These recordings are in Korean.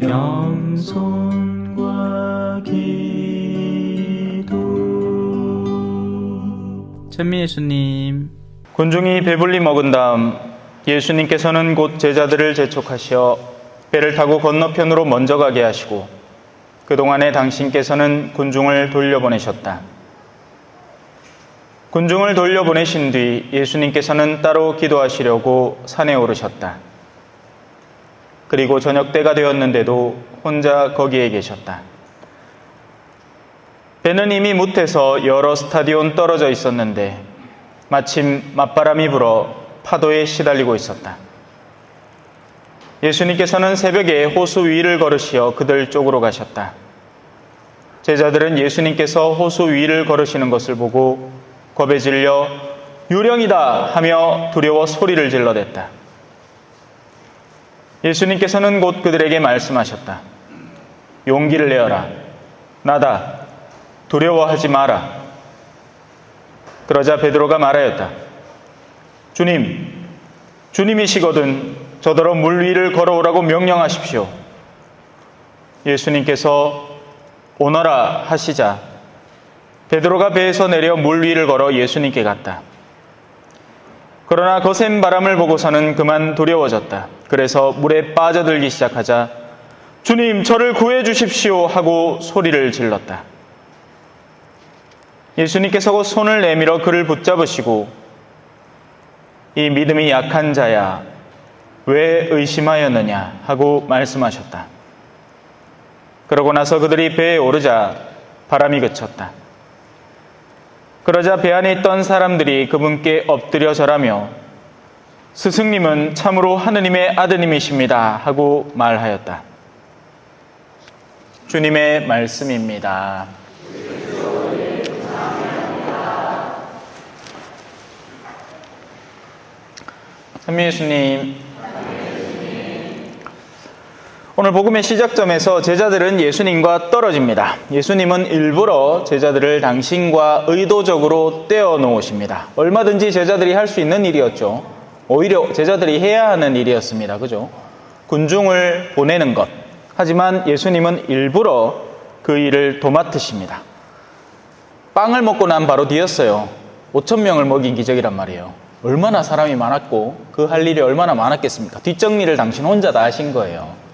겸손과 기도. 찬미 예수님. 군중이 배불리 먹은 다음 예수님께서는 곧 제자들을 재촉하시어 배를 타고 건너편으로 먼저 가게 하시고 그동안에 당신께서는 군중을 돌려보내셨다. 군중을 돌려보내신 뒤 예수님께서는 따로 기도하시려고 산에 오르셨다. 그리고 저녁 때가 되었는데도 혼자 거기에 계셨다. 배는 이미 무태서 여러 스타디온 떨어져 있었는데 마침 맞바람이 불어 파도에 시달리고 있었다. 예수님께서는 새벽에 호수 위를 걸으시어 그들 쪽으로 가셨다. 제자들은 예수님께서 호수 위를 걸으시는 것을 보고 겁에 질려 유령이다 하며 두려워 소리를 질러댔다. 예수님께서는 곧 그들에게 말씀하셨다. 용기를 내어라. 나다. 두려워하지 마라. 그러자 베드로가 말하였다. 주님이시거든 저더러 물 위를 걸어오라고 명령하십시오. 예수님께서 오너라 하시자 베드로가 배에서 내려 물 위를 걸어 예수님께 갔다. 그러나 거센 바람을 보고서는 그만 두려워졌다. 그래서 물에 빠져들기 시작하자 주님 저를 구해 주십시오 하고 소리를 질렀다. 예수님께서 곧 손을 내밀어 그를 붙잡으시고 이 믿음이 약한 자야 왜 의심하였느냐 하고 말씀하셨다. 그러고 나서 그들이 배에 오르자 바람이 그쳤다. 그러자 배 안에 있던 사람들이 그분께 엎드려 절하며 스승님은 참으로 하느님의 아드님이십니다 하고 말하였다. 주님의 말씀입니다. 찬미 예수님. 오늘 복음의 시작점에서 제자들은 예수님과 떨어집니다. 예수님은 일부러 제자들을 당신과 의도적으로 떼어 놓으십니다. 얼마든지 제자들이 할 수 있는 일이었죠. 오히려 제자들이 해야 하는 일이었습니다. 그죠? 군중을 보내는 것. 하지만 예수님은 일부러 그 일을 도맡으십니다. 빵을 먹고 난 바로 뒤였어요. 5,000명을 먹인 기적이란 말이에요. 얼마나 사람이 많았고 그 할 일이 얼마나 많았겠습니까? 뒷정리를 당신 혼자 다 하신 거예요.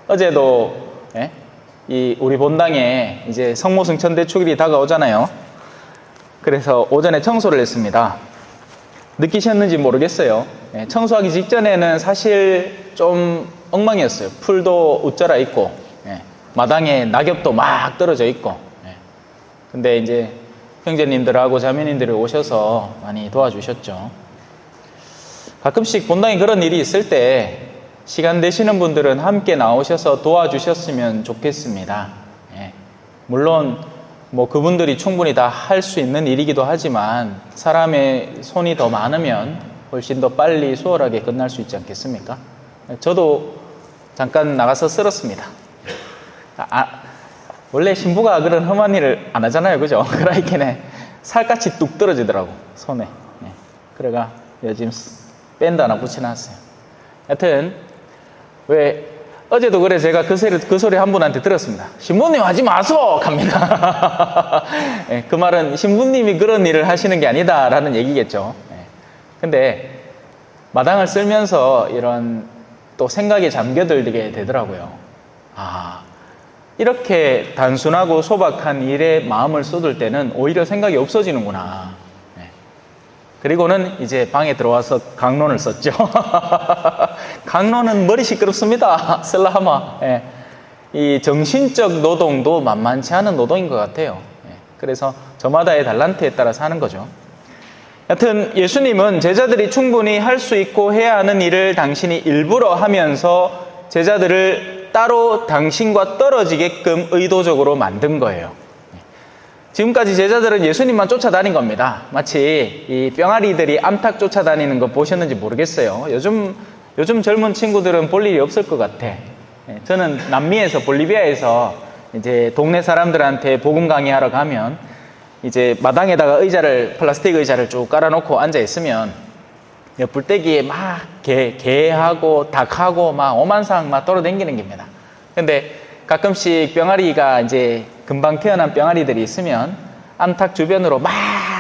어제도 이 우리 본당에 이제 성모승천대 축일이 다가오잖아요. 그래서 오전에 청소를 했습니다. 느끼셨는지 모르겠어요. 청소하기 직전에는 사실 좀 엉망이었어요. 풀도 웃자라 있고 마당에 낙엽도 막 떨어져 있고. 근데 이제 형제님들하고 자매님들이 오셔서 많이 도와주셨죠. 가끔씩 본당에 그런 일이 있을 때 시간 되시는 분들은 함께 나오셔서 도와주셨으면 좋겠습니다. 물론 뭐 그분들이 충분히 다 할 수 있는 일이기도 하지만 사람의 손이 더 많으면 훨씬 더 빨리 수월하게 끝날 수 있지 않겠습니까? 저도 잠깐 나가서 쓸었습니다. 원래 신부가 그런 험한 일을 안 하잖아요. 그죠? 그러니까 살갗이 뚝 떨어지더라고 손에. 그래가 요즘 밴드 하나 붙여놨어요. 하여튼 왜 어제도 그래 제가 그 소리 한 분한테 들었습니다. 신부님 하지 마소! 합니다. 그 말은 신부님이 그런 일을 하시는 게 아니다 라는 얘기겠죠. 근데 마당을 쓸면서 이런 또 생각에 잠겨들게 되더라고요. 이렇게 단순하고 소박한 일에 마음을 쏟을 때는 오히려 생각이 없어지는구나. 그리고는 이제 방에 들어와서 강론을 썼죠. 강론은 머리 시끄럽습니다. 쓸라하마. 이 정신적 노동도 만만치 않은 노동인 것 같아요. 그래서 저마다의 달란트에 따라서 하는 거죠. 여튼 예수님은 제자들이 충분히 할 수 있고 해야 하는 일을 당신이 일부러 하면서 제자들을 따로 당신과 떨어지게끔 의도적으로 만든 거예요. 지금까지 제자들은 예수님만 쫓아다닌 겁니다. 마치 이 뿅아리들이 암탉 쫓아다니는 거 보셨는지 모르겠어요. 요즘 젊은 친구들은 볼 일이 없을 것 같아. 저는 남미에서 볼리비아에서 이제 동네 사람들한테 복음 강의하러 가면 이제 마당에다가 플라스틱 의자를 쭉 깔아놓고 앉아 있으면 엿불떼기에 막 개하고 닭하고 막 오만상 막 돌아다니는 겁니다. 근데 가끔씩 병아리가 이제 금방 태어난 병아리들이 있으면 암탉 주변으로 막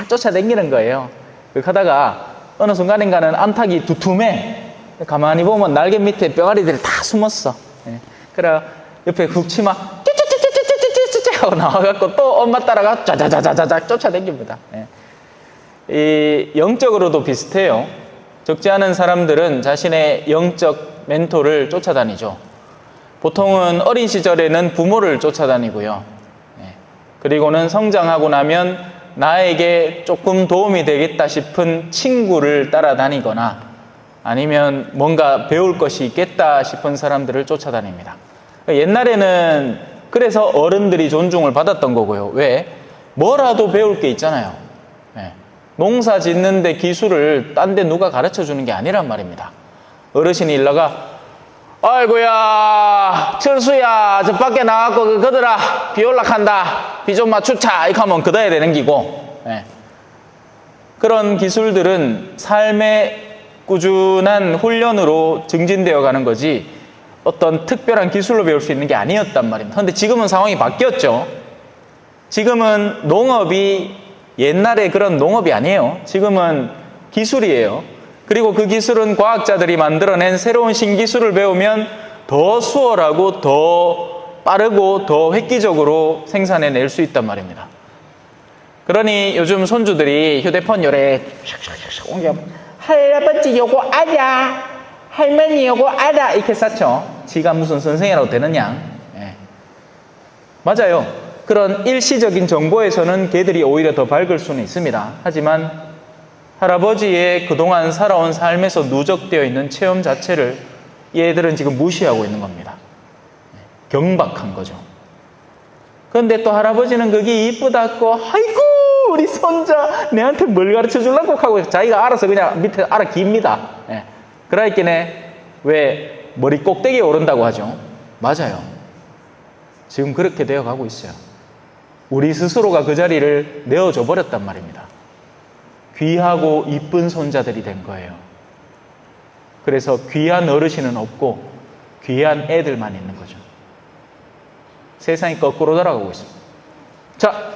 쫓아다니는 거예요. 그렇게 하다가 어느 순간인가는 암탉이 두툼해. 가만히 보면 날개 밑에 병아리들이 다 숨었어. 예. 그래 옆에 훅 치마 쭈쭈쭈쭈쭈쭈쭈쭈 하고 나와갖고 또 엄마 따라가 짜자자자자자 쫓아다닙니다. 예. 이 영적으로도 비슷해요. 적지 않은 사람들은 자신의 영적 멘토를 쫓아다니죠. 보통은 어린 시절에는 부모를 쫓아다니고요. 예. 그리고는 성장하고 나면 나에게 조금 도움이 되겠다 싶은 친구를 따라다니거나 아니면 뭔가 배울 것이 있겠다 싶은 사람들을 쫓아다닙니다. 옛날에는 그래서 어른들이 존중을 받았던 거고요. 왜? 뭐라도 배울 게 있잖아요. 예. 농사 짓는데 기술을 딴 데 누가 가르쳐 주는 게 아니란 말입니다. 어르신이 일러가 아이고야 철수야 저 밖에 나가고 그거더라 비 올락한다 비 좀 맞추자 이렇게 하면 그다야 되는 기고. 예. 그런 기술들은 삶의 꾸준한 훈련으로 증진되어 가는 거지 어떤 특별한 기술로 배울 수 있는 게 아니었단 말입니다. 그런데 지금은 상황이 바뀌었죠. 지금은 농업이 옛날에 그런 농업이 아니에요. 지금은 기술이에요. 그리고 그 기술은 과학자들이 만들어낸 새로운 신기술을 배우면 더 수월하고 더 빠르고 더 획기적으로 생산해낼 수 있단 말입니다. 그러니 요즘 손주들이 휴대폰 요래 샥샥샥 옮겨 할아버지 요거 알아? 할머니 요거 알아? 이렇게 쌓죠. 지가 무슨 선생이라고 되느냐. 예. 맞아요. 그런 일시적인 정보에서는 걔들이 오히려 더 밝을 수는 있습니다. 하지만 할아버지의 그동안 살아온 삶에서 누적되어 있는 체험 자체를 얘들은 지금 무시하고 있는 겁니다. 경박한 거죠. 그런데 또 할아버지는 그게 이쁘다고 아이고 우리 손자 내한테 뭘 가르쳐 주려고 하고 자기가 알아서 그냥 밑에 알아 깁니다. 예. 그러니까네 왜 머리 꼭대기에 오른다고 하죠. 맞아요. 지금 그렇게 되어 가고 있어요. 우리 스스로가 그 자리를 내어줘 버렸단 말입니다. 귀하고 이쁜 손자들이 된 거예요. 그래서 귀한 어르신은 없고 귀한 애들만 있는 거죠. 세상이 거꾸로 돌아가고 있습니다. 자,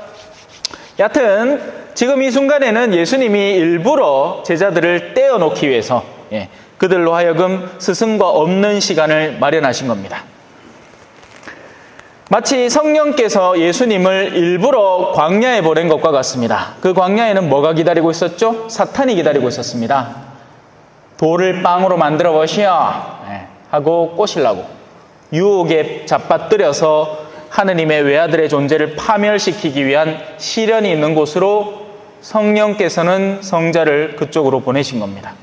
여하튼 지금 이 순간에는 예수님이 일부러 제자들을 떼어놓기 위해서 그들로 하여금 스승과 없는 시간을 마련하신 겁니다. 마치 성령께서 예수님을 일부러 광야에 보낸 것과 같습니다. 그 광야에는 뭐가 기다리고 있었죠? 사탄이 기다리고 있었습니다. 돌을 빵으로 만들어 보시오 하고 꼬시려고 유혹에 잡아뜨려서 하느님의 외아들의 존재를 파멸시키기 위한 시련이 있는 곳으로 성령께서는 성자를 그쪽으로 보내신 겁니다.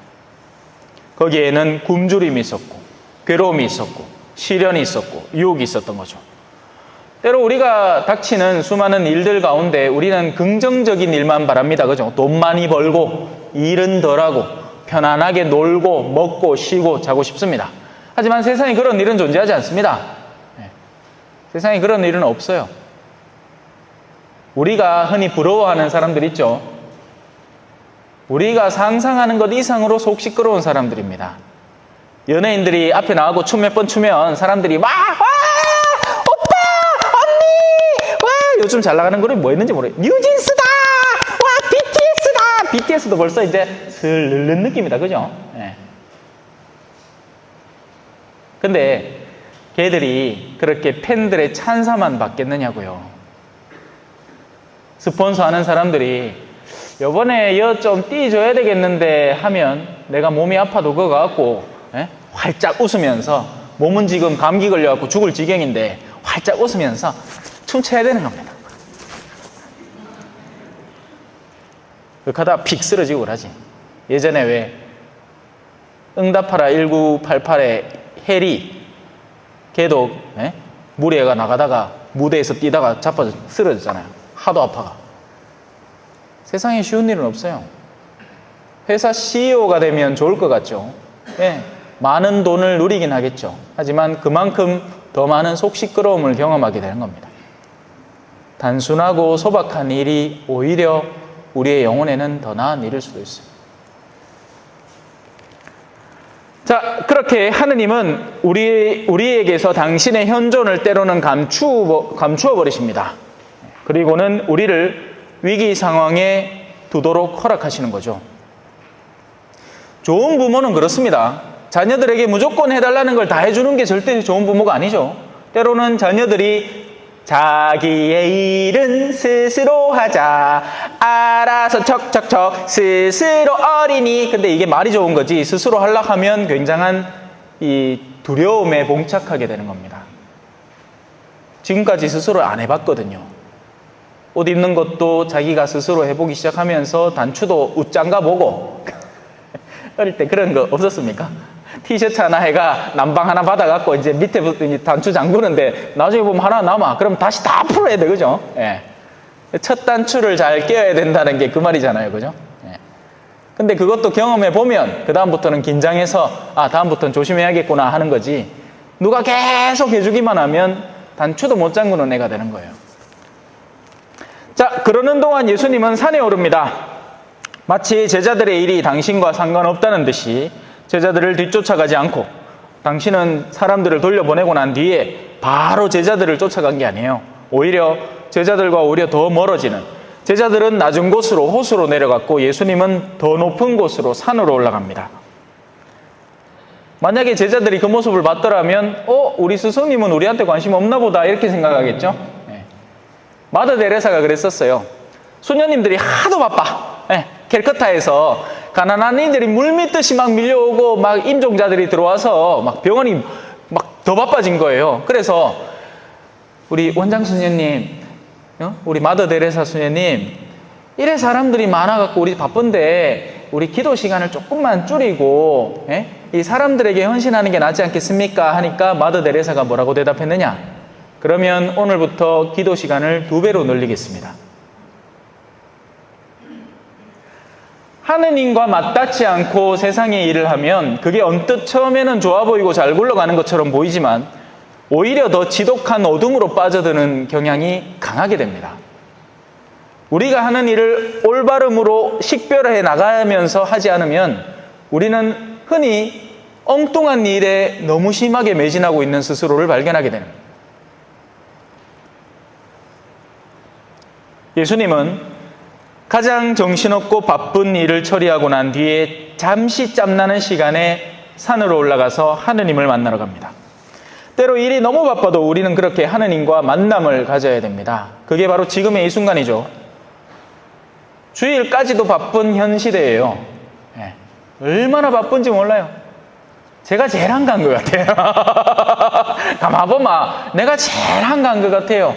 거기에는 굶주림이 있었고 괴로움이 있었고 시련이 있었고 유혹이 있었던 거죠. 때로 우리가 닥치는 수많은 일들 가운데 우리는 긍정적인 일만 바랍니다. 그죠? 돈 많이 벌고 일은 덜하고 편안하게 놀고 먹고 쉬고 자고 싶습니다. 하지만 세상에 그런 일은 존재하지 않습니다. 세상에 그런 일은 없어요. 우리가 흔히 부러워하는 사람들 있죠. 우리가 상상하는 것 이상으로 속 시끄러운 사람들입니다. 연예인들이 앞에 나가고 춤 몇 번 추면 사람들이 막 요즘 잘 나가는 노래 뭐 있는지 모르겠어요. 뉴진스다! 와, BTS다! BTS도 벌써 이제 슬 늙는 느낌이다. 그죠? 네. 근데 걔들이 그렇게 팬들의 찬사만 받겠느냐고요. 스폰서 하는 사람들이 요번에 여 좀 띄줘야 되겠는데 하면 내가 몸이 아파도 그거 갖고 활짝 웃으면서 몸은 지금 감기 걸려갖고 죽을 지경인데 활짝 웃으면서 춤춰야 되는 겁니다. 그렇게 하다가 픽 쓰러지고 그러지. 예전에 왜 응답하라 1988의 해리 걔도 무리가 나가다가 무대에서 뛰다가 자빠져 쓰러졌잖아요. 하도 아파가. 세상에 쉬운 일은 없어요. 회사 CEO가 되면 좋을 것 같죠. 많은 돈을 누리긴 하겠죠. 하지만 그만큼 더 많은 속 시끄러움을 경험하게 되는 겁니다. 단순하고 소박한 일이 오히려 우리의 영혼에는 더 나은 일일 수도 있어요. 자, 그렇게 하느님은 우리에게서 당신의 현존을 때로는 감추어 버리십니다. 그리고는 우리를 위기 상황에 두도록 허락하시는 거죠. 좋은 부모는 그렇습니다. 자녀들에게 무조건 해달라는 걸 다 해주는 게 절대 좋은 부모가 아니죠. 때로는 자녀들이 자기의 일은 스스로 하자, 알아서 척척척 스스로 어리니, 근데 이게 말이 좋은 거지 스스로 하려고 하면 굉장한 이 두려움에 봉착하게 되는 겁니다. 지금까지 스스로 안 해봤거든요. 옷 입는 것도 자기가 스스로 해보기 시작하면서 단추도 웃장가 보고 어릴 때 그런 거 없었습니까? 티셔츠 하나 해가 난방 하나 받아갖고 이제 밑에부터 단추 잠그는데 나중에 보면 하나 남아. 그럼 다시 다 풀어야 돼, 그죠? 예. 첫 단추를 잘 껴야 된다는 게 그 말이잖아요, 그죠? 예. 근데 그것도 경험해 보면 그다음부터는 긴장해서 다음부터는 조심해야겠구나 하는 거지. 누가 계속 해주기만 하면 단추도 못 잠그는 애가 되는 거예요. 자, 그러는 동안 예수님은 산에 오릅니다. 마치 제자들의 일이 당신과 상관없다는 듯이 제자들을 뒤쫓아가지 않고, 당신은 사람들을 돌려보내고 난 뒤에 바로 제자들을 쫓아간 게 아니에요. 오히려 제자들과 더 멀어지는, 제자들은 낮은 곳으로 호수로 내려갔고 예수님은 더 높은 곳으로 산으로 올라갑니다. 만약에 제자들이 그 모습을 봤더라면 우리 스승님은 우리한테 관심 없나 보다 이렇게 생각하겠죠. 마더 데레사가 그랬었어요. 수녀님들이 하도 바빠. 캘커타에서 가난한 이들이 물밀듯이 막 밀려오고 막 임종자들이 들어와서 막 병원이 막 더 바빠진 거예요. 그래서 우리 원장 수녀님, 우리 마더 데레사 수녀님, 이래 사람들이 많아갖고 우리 바쁜데 우리 기도 시간을 조금만 줄이고 이 사람들에게 헌신하는 게 낫지 않겠습니까? 하니까 마더 데레사가 뭐라고 대답했느냐? 그러면 오늘부터 기도 시간을 2배로 늘리겠습니다. 하느님과 맞닿지 않고 세상의 일을 하면 그게 언뜻 처음에는 좋아 보이고 잘 굴러가는 것처럼 보이지만 오히려 더 지독한 어둠으로 빠져드는 경향이 강하게 됩니다. 우리가 하는 일을 올바름으로 식별해 나가면서 하지 않으면 우리는 흔히 엉뚱한 일에 너무 심하게 매진하고 있는 스스로를 발견하게 됩니다. 예수님은 가장 정신없고 바쁜 일을 처리하고 난 뒤에 잠시 짬나는 시간에 산으로 올라가서 하느님을 만나러 갑니다. 때로 일이 너무 바빠도 우리는 그렇게 하느님과 만남을 가져야 됩니다. 그게 바로 지금의 이 순간이죠. 주일까지도 바쁜 현 시대예요. 얼마나 바쁜지 몰라요. 제가 제일 한가한 것 같아요. 가만보마 내가 제일 한가한 것 같아요.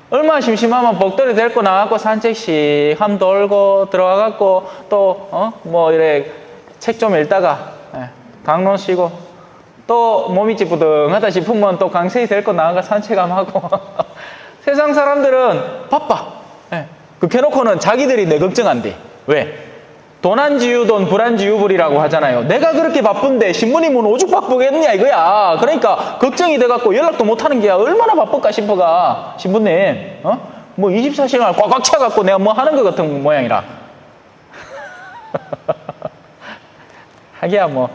얼마나 심심하면 복도리 데리고 나가고 산책씩 함 돌고 들어가갖고 또 이래 책 좀 읽다가 강론 쉬고 또 몸이 찌뿌둥하다 싶으면 또 강세히 데리고 나가가 산책함 하고 세상 사람들은 바빠. 그렇게 해놓고는 자기들이 내 걱정한대. 왜? 도난지유돈 불안지유불이라고 하잖아요. 내가 그렇게 바쁜데 신부님은 오죽 바쁘겠느냐 이거야. 그러니까 걱정이 돼갖고 연락도 못하는 게야. 얼마나 바쁠까 싶어가. 신부님 뭐 24시간 꽉꽉 차갖고 내가 뭐 하는 것 같은 모양이라. 하기야 뭐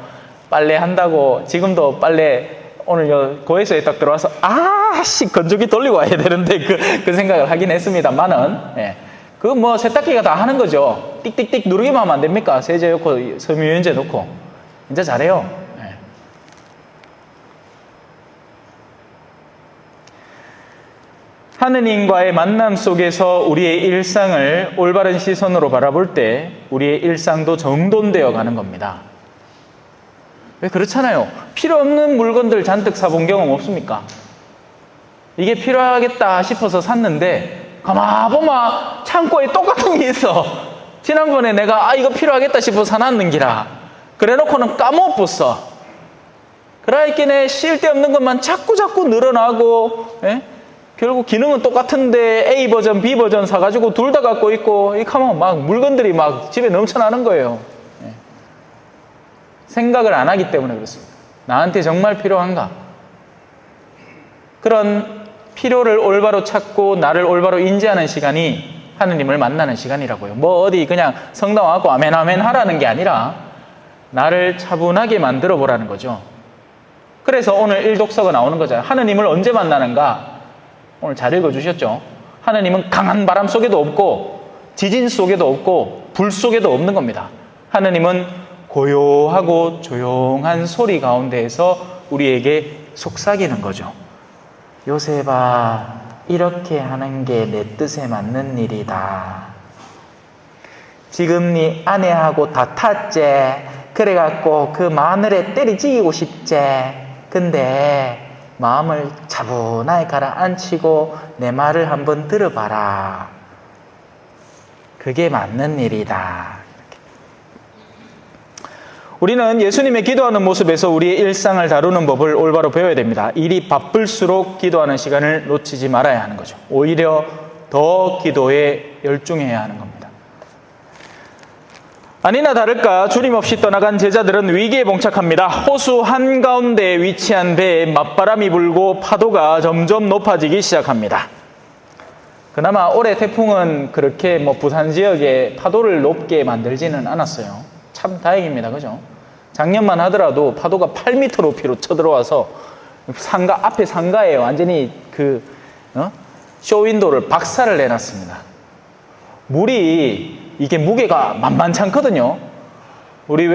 빨래 한다고 지금도 빨래 오늘 고에서에 딱 들어와서 건조기 돌리고 와야 되는데 그 생각을 하긴 했습니다만은 그 뭐 세탁기가 다 하는 거죠. 띡띡띡 누르기만 하면 안 됩니까? 세제 넣고 섬유유연제 넣고 이제 잘해요. 하느님과의 만남 속에서 우리의 일상을 올바른 시선으로 바라볼 때 우리의 일상도 정돈되어 가는 겁니다. 왜 그렇잖아요. 필요 없는 물건들 잔뜩 사본 경험 없습니까? 이게 필요하겠다 싶어서 샀는데 가만보마 창고에 똑같은 게 있어. 지난번에 내가 이거 필요하겠다 싶어서 사놨는 기라. 그래놓고는 까먹었어. 그러니까 쓸데없는 것만 자꾸 늘어나고 결국 기능은 똑같은데 A 버전, B 버전 사가지고 둘 다 갖고 있고 이 가면 막 물건들이 막 집에 넘쳐나는 거예요. 생각을 안 하기 때문에 그렇습니다. 나한테 정말 필요한가? 그런 필요를 올바로 찾고 나를 올바로 인지하는 시간이 하느님을 만나는 시간이라고요. 뭐 어디 그냥 성당 와갖고 아멘 아멘 하라는 게 아니라 나를 차분하게 만들어 보라는 거죠. 그래서 오늘 일독서가 나오는 거잖아요. 하느님을 언제 만나는가? 오늘 잘 읽어주셨죠? 하느님은 강한 바람 속에도 없고 지진 속에도 없고 불 속에도 없는 겁니다. 하느님은 고요하고 조용한 소리 가운데에서 우리에게 속삭이는 거죠. 요셉아, 이렇게 하는 게 내 뜻에 맞는 일이다. 지금 네 아내하고 다퉜지? 그래갖고 그 마늘에 때리지기고 싶지? 근데 마음을 차분하게 가라앉히고 내 말을 한번 들어봐라. 그게 맞는 일이다. 우리는 예수님의 기도하는 모습에서 우리의 일상을 다루는 법을 올바로 배워야 됩니다. 일이 바쁠수록 기도하는 시간을 놓치지 말아야 하는 거죠. 오히려 더 기도에 열중해야 하는 겁니다. 아니나 다를까 주림없이 떠나간 제자들은 위기에 봉착합니다. 호수 한가운데에 위치한 배에 맞바람이 불고 파도가 점점 높아지기 시작합니다. 그나마 올해 태풍은 그렇게 부산 지역에 파도를 높게 만들지는 않았어요. 참 다행입니다. 그죠? 작년만 하더라도 파도가 8m 높이로 쳐들어와서 앞에 상가에 완전히 쇼윈도를 박살을 내놨습니다. 물이 이게 무게가 만만치 않거든요. 우리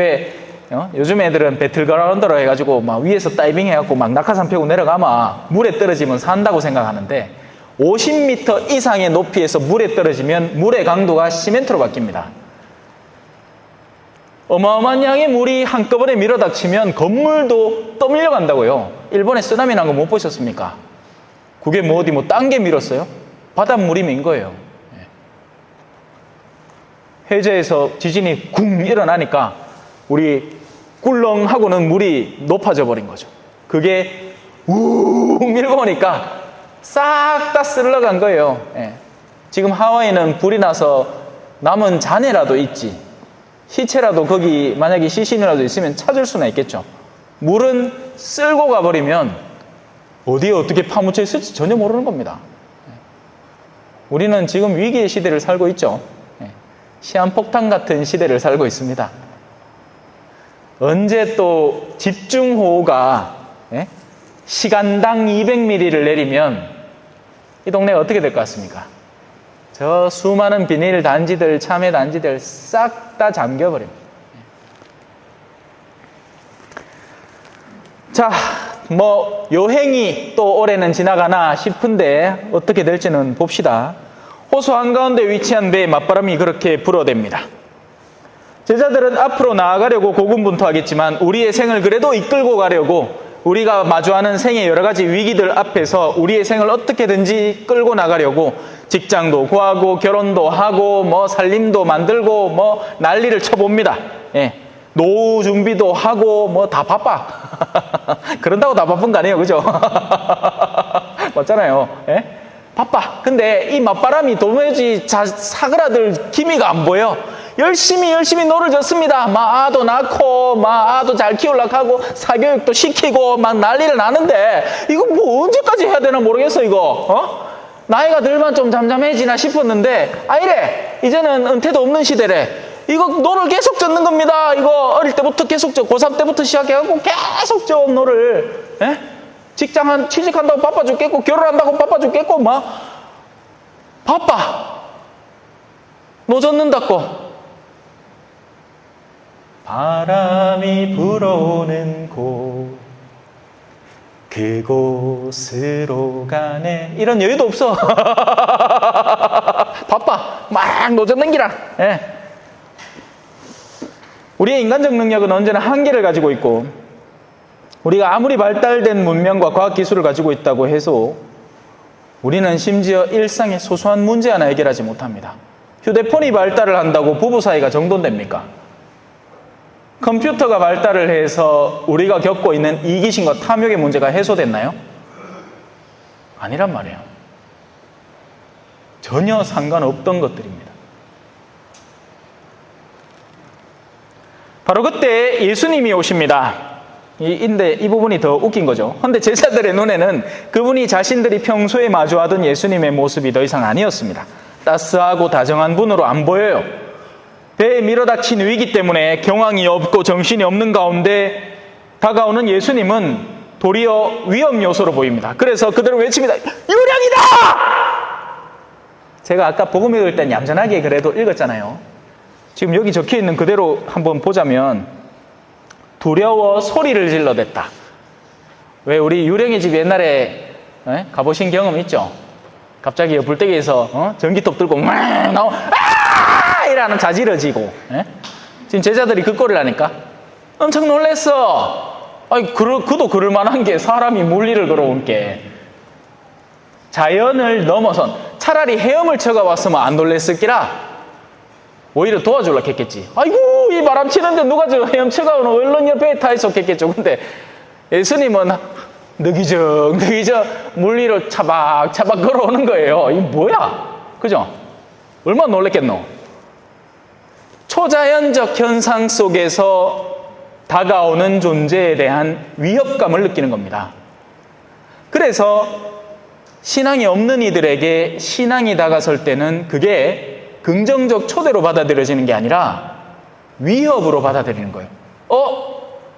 요즘 애들은 배틀그라운드로 해가지고 막 위에서 다이빙 해갖고 막 낙하산 펴고 내려가면 물에 떨어지면 산다고 생각하는데 50m 이상의 높이에서 물에 떨어지면 물의 강도가 시멘트로 바뀝니다. 어마어마한 양의 물이 한꺼번에 밀어닥치면 건물도 떠밀려 간다고요. 일본에 쓰나미 난 거 못 보셨습니까? 그게 딴 게 밀었어요? 바닷물이 민 거예요. 해저에서 지진이 쿵 일어나니까 우리 꿀렁하고는 물이 높아져 버린 거죠. 그게 우 밀고 오니까 싹 다 쓸러간 거예요. 지금 하와이는 불이 나서 남은 잔해라도 있지, 시체라도 거기 만약에 시신이라도 있으면 찾을 수는 있겠죠. 물은 쓸고 가버리면 어디에 어떻게 파묻혀 있을지 전혀 모르는 겁니다. 우리는 지금 위기의 시대를 살고 있죠. 시한폭탄 같은 시대를 살고 있습니다. 언제 또 집중호우가 시간당 200mm를 내리면 이 동네가 어떻게 될 것 같습니까? 저 수많은 비닐 단지들, 참외 단지들 싹 다 잠겨버립니다. 자, 여행이 또 올해는 지나가나 싶은데 어떻게 될지는 봅시다. 호수 한가운데 위치한 배에 맞바람이 그렇게 불어댑니다. 제자들은 앞으로 나아가려고 고군분투하겠지만 우리의 생을 그래도 이끌고 가려고 우리가 마주하는 생의 여러 가지 위기들 앞에서 우리의 생을 어떻게든지 끌고 나가려고 직장도 구하고 결혼도 하고 살림도 만들고 난리를 쳐봅니다. 노후 준비도 하고 다 바빠. 그런다고 다 바쁜 거 아니에요, 그죠? 맞잖아요. 바빠. 근데 이 맞바람이 도무지 사그라들 기미가 안 보여. 열심히 노를 졌습니다. 아도 낳고 아도 잘 키우려고 하고 사교육도 시키고 난리를 나는데 이거 언제까지 해야 되나 모르겠어. 이거 나이가 들면 좀 잠잠해지나 싶었는데 아니래. 이제는 은퇴도 없는 시대래. 이거 노를 계속 젓는 겁니다. 이거 어릴 때부터 계속 고3 때부터 시작해갖고 계속 져 노를. 직장 취직한다고 바빠 죽겠고 결혼한다고 바빠 죽겠고 바빠. 노 젓는다고. 바람이 불어오는 곳 그곳으로 가네. 이런 여유도 없어. 바빠. 막 노 젓는 기라. 우리의 인간적 능력은 언제나 한계를 가지고 있고 우리가 아무리 발달된 문명과 과학기술을 가지고 있다고 해서 우리는 심지어 일상의 소소한 문제 하나 해결하지 못합니다. 휴대폰이 발달을 한다고 부부 사이가 정돈됩니까? 컴퓨터가 발달을 해서 우리가 겪고 있는 이기심과 탐욕의 문제가 해소됐나요? 아니란 말이에요. 전혀 상관없던 것들입니다. 바로 그때 예수님이 오십니다. 근데 이 부분이 더 웃긴 거죠. 그런데 제자들의 눈에는 그분이 자신들이 평소에 마주하던 예수님의 모습이 더 이상 아니었습니다. 따스하고 다정한 분으로 안 보여요. 배에 밀어닥친 위기 때문에 경황이 없고 정신이 없는 가운데 다가오는 예수님은 도리어 위험 요소로 보입니다. 그래서 그들은 외칩니다. 유령이다! 제가 아까 복음 읽을 땐 얌전하게 그래도 읽었잖아요. 지금 여기 적혀있는 그대로 한번 보자면 두려워 소리를 질러댔다. 왜 우리 유령의 집 옛날에 가보신 경험 있죠? 갑자기 불떼기에서 전기톱 들고 막 나오 이라는 자지러지고 지금 제자들이 그 꼴을 하니까 엄청 놀랬어. 아니 그도 그럴 만한 게 사람이 물리를 걸어온 게 자연을 넘어선 차라리 헤엄을 쳐가 왔으면 안 놀랬을 기라 오히려 도와주려고 했겠지. 아이고 이 바람 치는데 누가 저 헤엄 쳐가 오는 얼른 옆에 타 있었겠죠. 근데 예수님은 느기적 물리로 차박차박 걸어오는 거예요. 이게 뭐야? 그죠? 얼마나 놀랬겠노? 초자연적 현상 속에서 다가오는 존재에 대한 위협감을 느끼는 겁니다. 그래서 신앙이 없는 이들에게 신앙이 다가설 때는 그게 긍정적 초대로 받아들여지는 게 아니라 위협으로 받아들이는 거예요.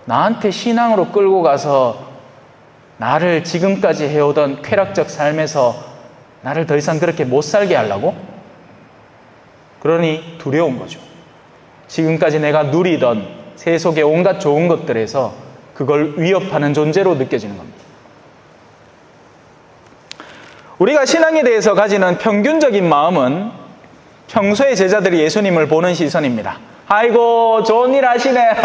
나한테 신앙으로 끌고 가서 나를 지금까지 해오던 쾌락적 삶에서 나를 더 이상 그렇게 못 살게 하려고? 그러니 두려운 거죠. 지금까지 내가 누리던 세속의 온갖 좋은 것들에서 그걸 위협하는 존재로 느껴지는 겁니다. 우리가 신앙에 대해서 가지는 평균적인 마음은 평소에 제자들이 예수님을 보는 시선입니다. 아이고 좋은 일 하시네.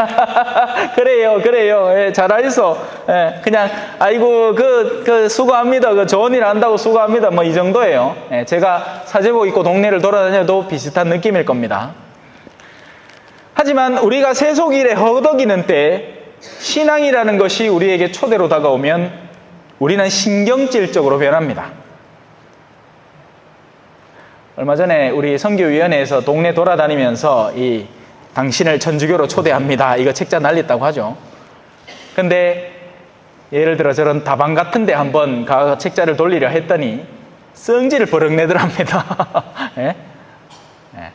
그래요. 예, 잘하셨어. 예, 그냥 아이고 그 수고합니다. 그 좋은 일 한다고 수고합니다. 뭐 이 정도예요. 예, 제가 사제복 입고 동네를 돌아다녀도 비슷한 느낌일 겁니다. 하지만 우리가 세속일에 허덕이는 때 신앙이라는 것이 우리에게 초대로 다가오면 우리는 신경질적으로 변합니다. 얼마 전에 우리 선교위원회에서 동네 돌아다니면서 이 당신을 천주교로 초대합니다. 이거 책자 날렸다고 하죠. 근데 예를 들어 저런 다방 같은 데 한번 가 책자를 돌리려 했더니 성질을 버럭 내더랍니다. 예? 예.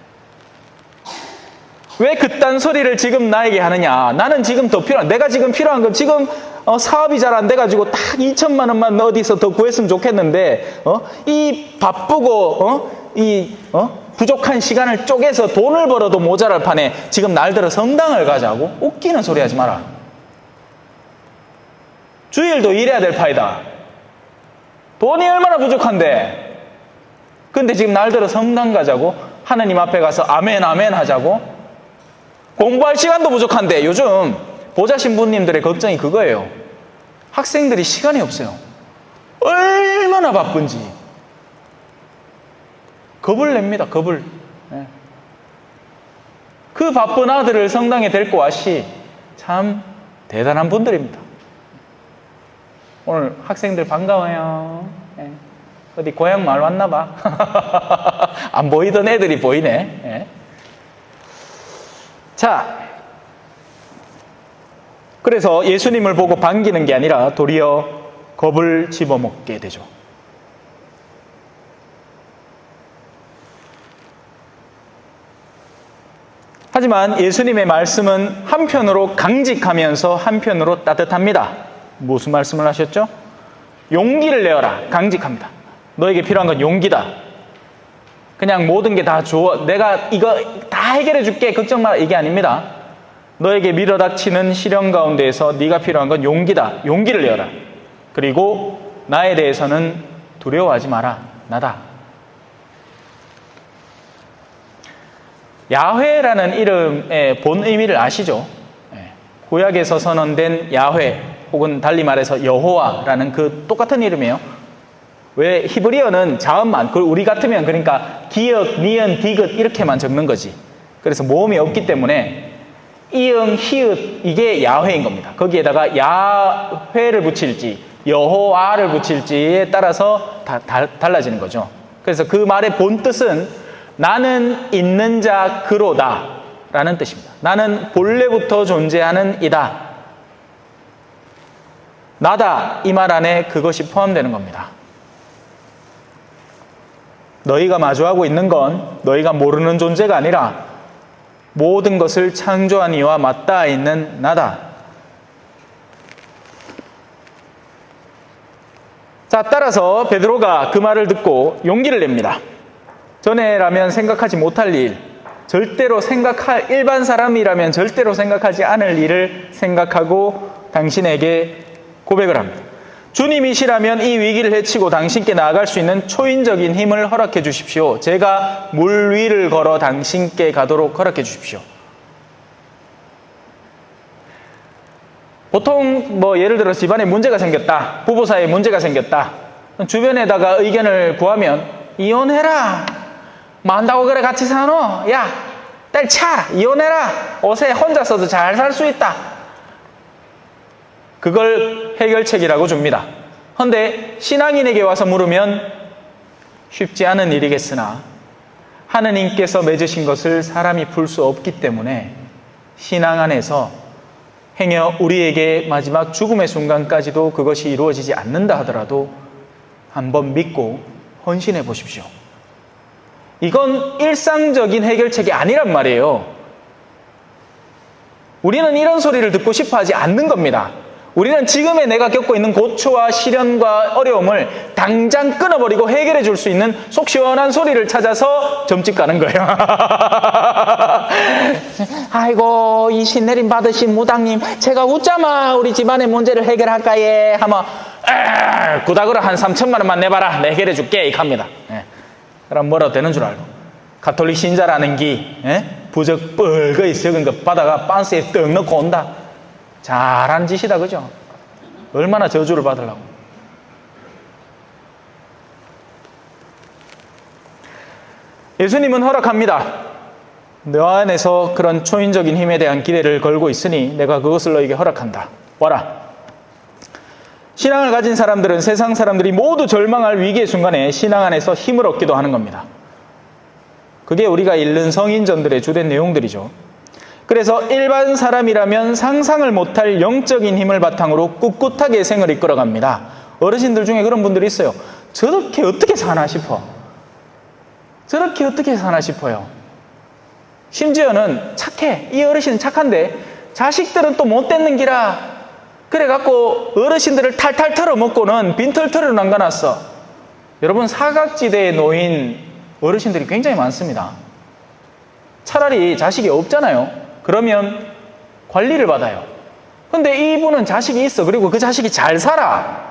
왜 그딴 소리를 지금 나에게 하느냐? 나는 지금 더 내가 지금 필요한 건 지금 사업이 잘 안 돼가지고 딱 2천만 원만 어디서 더 구했으면 좋겠는데 이 바쁘고 부족한 시간을 쪼개서 돈을 벌어도 모자랄 판에 지금 날들어 성당을 가자고? 웃기는 소리 하지 마라. 주일도 일해야 될 파이다. 돈이 얼마나 부족한데. 근데 지금 날들어 성당 가자고? 하느님 앞에 가서 아멘 하자고? 공부할 시간도 부족한데. 요즘 보좌 신부님들의 걱정이 그거예요. 학생들이 시간이 없어요. 얼마나 바쁜지. 겁을 냅니다. 겁을. 네. 그 바쁜 아들을 성당에 데리고 왔시. 참 대단한 분들입니다. 오늘 학생들 반가워요. 네. 어디 고향 마을 왔나 봐. 안 보이던 애들이 보이네. 네. 자, 그래서 예수님을 보고 반기는 게 아니라 도리어 겁을 집어먹게 되죠. 하지만 예수님의 말씀은 한편으로 강직하면서 한편으로 따뜻합니다. 무슨 말씀을 하셨죠? 용기를 내어라. 강직합니다. 너에게 필요한 건 용기다. 그냥 모든 게 다 좋아. 내가 이거 다 해결해 줄게. 걱정 마라. 이게 아닙니다. 너에게 밀어닥치는 시련 가운데에서 네가 필요한 건 용기다. 용기를 내어라. 그리고 나에 대해서는 두려워하지 마라. 나다. 야훼라는 이름의 본 의미를 아시죠? 구약에서 선언된 야훼 혹은 달리 말해서 여호와라는 그 똑같은 이름이에요. 왜 히브리어는 자음만, 우리 같으면 그러니까 기역, 니은, 디귿 이렇게만 적는 거지. 그래서 모음이 없기 때문에 이응, 히읗 이게 야훼인 겁니다. 거기에다가 야훼를 붙일지 여호와를 붙일지에 따라서 달라지는 거죠. 그래서 그 말의 본 뜻은 나는 있는 자 그로다 라는 뜻입니다. 나는 본래부터 존재하는 이다. 나다 이 말 안에 그것이 포함되는 겁니다. 너희가 마주하고 있는 건 너희가 모르는 존재가 아니라 모든 것을 창조한 이와 맞닿아 있는 나다. 자, 따라서 베드로가 그 말을 듣고 용기를 냅니다. 전에라면 생각하지 못할 일, 일반 사람이라면 절대로 생각하지 않을 일을 생각하고 당신에게 고백을 합니다. 주님이시라면 이 위기를 헤치고 당신께 나아갈 수 있는 초인적인 힘을 허락해 주십시오. 제가 물 위를 걸어 당신께 가도록 허락해 주십시오. 보통 예를 들어 집안에 문제가 생겼다, 부부 사이에 문제가 생겼다, 주변에다가 의견을 구하면 이혼해라, 만다고 그래 같이 사노, 야 때려차, 이혼해라, 옷에 혼자서도 잘 살 수 있다, 그걸 해결책이라고 줍니다. 그런데 신앙인에게 와서 물으면 쉽지 않은 일이겠으나 하느님께서 맺으신 것을 사람이 풀 수 없기 때문에 신앙 안에서 행여 우리에게 마지막 죽음의 순간까지도 그것이 이루어지지 않는다 하더라도 한번 믿고 헌신해 보십시오. 이건 일상적인 해결책이 아니란 말이에요. 우리는 이런 소리를 듣고 싶어 하지 않는 겁니다. 우리는 지금의 내가 겪고 있는 고초와 시련과 어려움을 당장 끊어버리고 해결해 줄 수 있는 속 시원한 소리를 찾아서 점집 가는 거예요. 아이고, 이 신내림 받으신 무당님, 제가 웃자마 우리 집안의 문제를 해결할까예 하면 구닥으로 한 3천만 원만 내봐라, 내 해결해 줄게 이렇게 합니다. 그럼 뭐라도 되는 줄 알고 가톨릭 신자라는 부적 뻘거이 적은 거 받아가 빤스에 떡 넣고 온다. 잘한 짓이다, 그죠? 얼마나 저주를 받으려고. 예수님은 허락합니다. 너 안에서 그런 초인적인 힘에 대한 기대를 걸고 있으니 내가 그것을 너에게 허락한다. 와라. 신앙을 가진 사람들은 세상 사람들이 모두 절망할 위기의 순간에 신앙 안에서 힘을 얻기도 하는 겁니다. 그게 우리가 읽는 성인전들의 주된 내용들이죠. 그래서 일반 사람이라면 상상을 못할 영적인 힘을 바탕으로 꿋꿋하게 생을 이끌어갑니다. 어르신들 중에 그런 분들이 있어요. 저렇게 어떻게 사나 싶어. 저렇게 어떻게 사나 싶어요. 심지어는 착해. 이 어르신은 착한데 자식들은 또 못 됐는 기라. 그래갖고 어르신들을 탈탈 털어먹고는 빈털터리로 남겨놨어. 여러분, 사각지대에 놓인 어르신들이 굉장히 많습니다. 차라리 자식이 없잖아요. 그러면 관리를 받아요. 근데 이분은 자식이 있어. 그리고 그 자식이 잘 살아.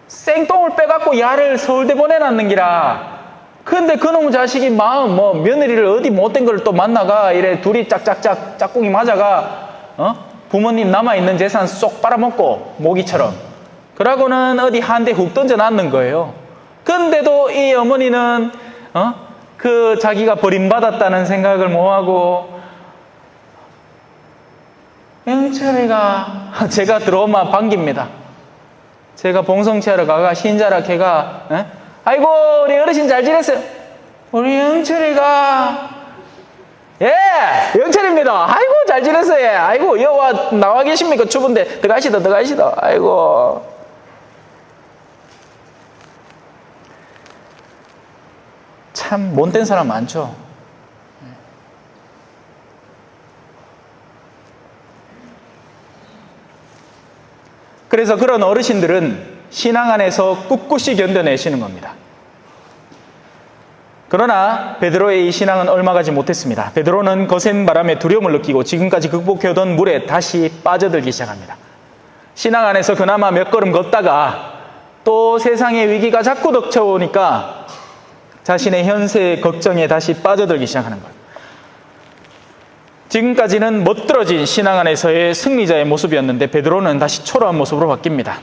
생똥을 빼갖고 야를 서울대 보내놨는 기라. 근데 그놈 자식이 며느리를 어디 못된 걸 또 만나가 이래 둘이 짝짝짝 짝꿍이 맞아가 부모님 남아있는 재산 쏙 빨아먹고 모기처럼. 그러고는 어디 한 대 훅 던져놨는 거예요. 근데도 이 어머니는 그 자기가 버림받았다는 생각을 뭐하고, 영철이가, 제가 들어오면 반깁니다. 제가 봉성치하러 가가 신자라 걔가 아이고 우리 어르신 잘 지냈어요? 우리 영철이가 영철입니다. 아이고 잘 지냈어요. 아이고 여와 나와 계십니까? 추운데 들어가시다. 아이고. 참 못된 사람 많죠. 그래서 그런 어르신들은 신앙 안에서 꿋꿋이 견뎌내시는 겁니다. 그러나 베드로의 이 신앙은 얼마 가지 못했습니다. 베드로는 거센 바람에 두려움을 느끼고 지금까지 극복해오던 물에 다시 빠져들기 시작합니다. 신앙 안에서 그나마 몇 걸음 걷다가 또 세상의 위기가 자꾸 닥쳐오니까 자신의 현세의 걱정에 다시 빠져들기 시작하는 것. 지금까지는 멋들어진 신앙 안에서의 승리자의 모습이었는데 베드로는 다시 초라한 모습으로 바뀝니다.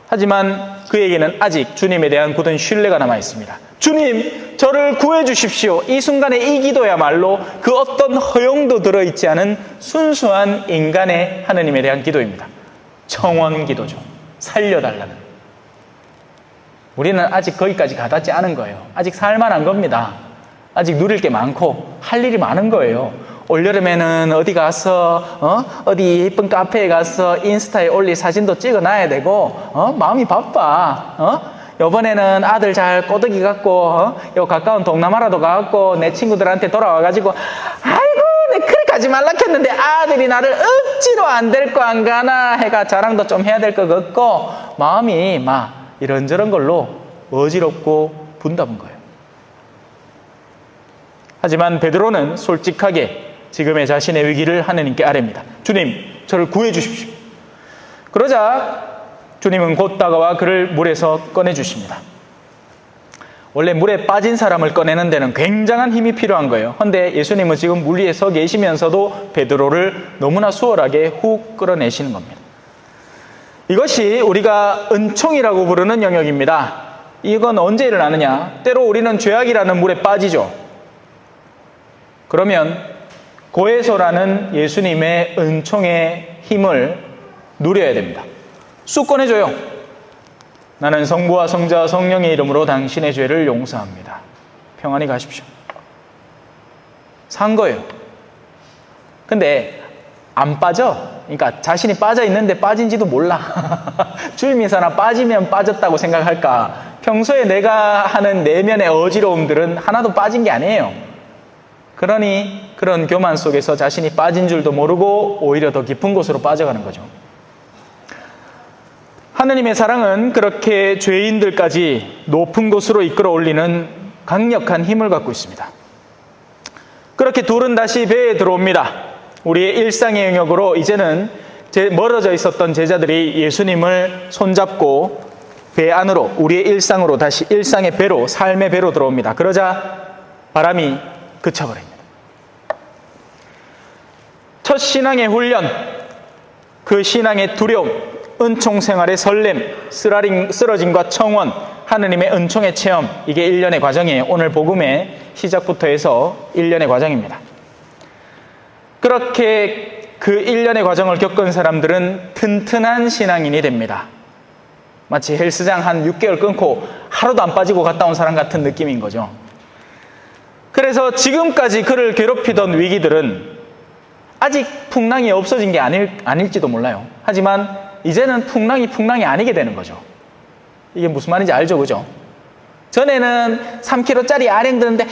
하지만 그에게는 아직 주님에 대한 굳은 신뢰가 남아 있습니다. 주님, 저를 구해 주십시오. 이 순간에 이 기도야말로 그 어떤 허용도 들어있지 않은 순수한 인간의 하느님에 대한 기도입니다. 청원 기도죠. 살려달라는. 우리는 아직 거기까지 가닿지 않은 거예요. 아직 살만한 겁니다. 아직 누릴 게 많고 할 일이 많은 거예요. 올여름에는 어디 가서 어디 예쁜 카페에 가서 인스타에 올릴 사진도 찍어놔야 되고 마음이 바빠. 요번에는 아들 잘 꼬드기 갖고 요 가까운 동남아라도 가갖고 내 친구들한테 돌아와가지고 아이고 내 그렇게 가지 말라 했는데 아들이 나를 억지로 안 될 거 안 가나 해가 자랑도 좀 해야 될 것 같고 마음이 막 이런저런 걸로 어지럽고 분다는 거예요. 하지만 베드로는 솔직하게 지금의 자신의 위기를 하느님께 아뢰입니다. 주님, 저를 구해 주십시오. 그러자 주님은 곧 다가와 그를 물에서 꺼내 주십니다. 원래 물에 빠진 사람을 꺼내는 데는 굉장한 힘이 필요한 거예요. 그런데 예수님은 지금 물 위에 서 계시면서도 베드로를 너무나 수월하게 훅 끌어내시는 겁니다. 이것이 우리가 은총이라고 부르는 영역입니다. 이건 언제 일어나느냐? 때로 우리는 죄악이라는 물에 빠지죠. 그러면 고해소라는 예수님의 은총의 힘을 누려야 됩니다. 쑥 꺼내줘요. 나는 성부와 성자와 성령의 이름으로 당신의 죄를 용서합니다. 평안히 가십시오. 산 거예요. 근데 안 빠져. 그러니까 자신이 빠져 있는데 빠진지도 몰라. 주일미사나 빠지면 빠졌다고 생각할까? 평소에 내가 하는 내면의 어지러움들은 하나도 빠진 게 아니에요. 그러니 그런 교만 속에서 자신이 빠진 줄도 모르고 오히려 더 깊은 곳으로 빠져가는 거죠. 하느님의 사랑은 그렇게 죄인들까지 높은 곳으로 이끌어 올리는 강력한 힘을 갖고 있습니다. 그렇게 둘은 다시 배에 들어옵니다. 우리의 일상의 영역으로 이제는 멀어져 있었던 제자들이 예수님을 손잡고 배 안으로, 우리의 일상으로 다시 일상의 배로, 삶의 배로 들어옵니다. 그러자 바람이 그쳐버립니다. 첫 신앙의 훈련, 그 신앙의 두려움, 은총 생활의 설렘, 쓰러짐과 청원, 하느님의 은총의 체험, 이게 1년의 과정이에요. 오늘 복음의 시작부터 해서 1년의 과정입니다. 그렇게 그 1년의 과정을 겪은 사람들은 튼튼한 신앙인이 됩니다. 마치 헬스장 한 6개월 끊고 하루도 안 빠지고 갔다 온 사람 같은 느낌인 거죠. 그래서 지금까지 그를 괴롭히던 위기들은 아직 풍랑이 없어진 게 아닐지도 몰라요. 하지만 이제는 풍랑이 아니게 되는 거죠. 이게 무슨 말인지 알죠, 그죠? 전에는 3kg짜리 아령 드는데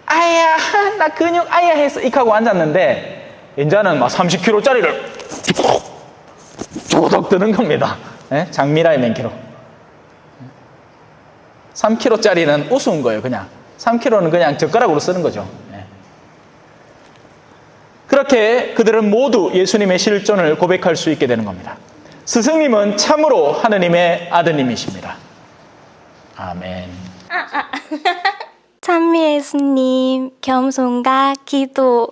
아야 나 근육 아야 해서 익하고 앉았는데 이제는 막 30kg짜리를 조덕 드는 겁니다. 장미라의 맨키로. 3kg짜리는 우스운 거예요, 그냥. 3kg는 그냥 젓가락으로 쓰는 거죠. 그렇게 그들은 모두 예수님의 실존을 고백할 수 있게 되는 겁니다. 스승님은 참으로 하느님의 아드님이십니다. 아멘. 찬미 예수님, 겸손과 기도.